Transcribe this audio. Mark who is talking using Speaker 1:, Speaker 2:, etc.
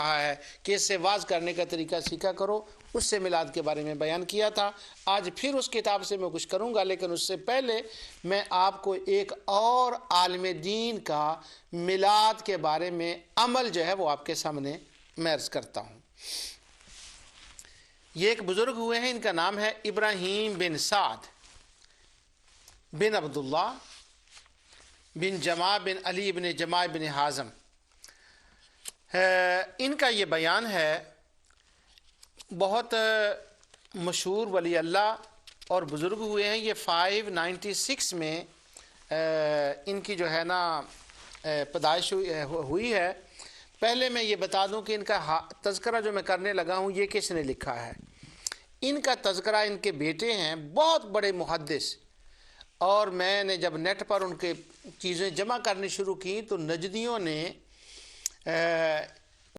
Speaker 1: कहा है कि इससे वाज करने का तरीका सीखा करो, उससे मिलाद के बारे में बयान किया था। आज फिर उस किताब से मैं कुछ करूँगा, लेकिन उससे पहले मैं आपको एक और आलिम दीन का मिलाद के बारे में अमल जो है वो आपके सामने मैं अर्ज़ करता हूँ। ये एक बुज़ुर्ग हुए हैं, इनका नाम है इब्राहीम बिन साद बिन अब्दुल्ला बिन जमा बिन अली बिन जमा बिन हाज़म। इनका ये बयान है, बहुत मशहूर वली अल्लाह और बुज़ुर्ग हुए हैं। ये 596 में इनकी जो है ना पैदाइश हुई है। पहले मैं ये बता दूं कि इनका तज़किरा जो मैं करने लगा हूँ ये किसने लिखा है। इनका तज़किरा इनके बेटे हैं, बहुत बड़े मुहद्दिस। और मैंने जब नेट पर उनके चीज़ें जमा करनी शुरू की तो नजदियों ने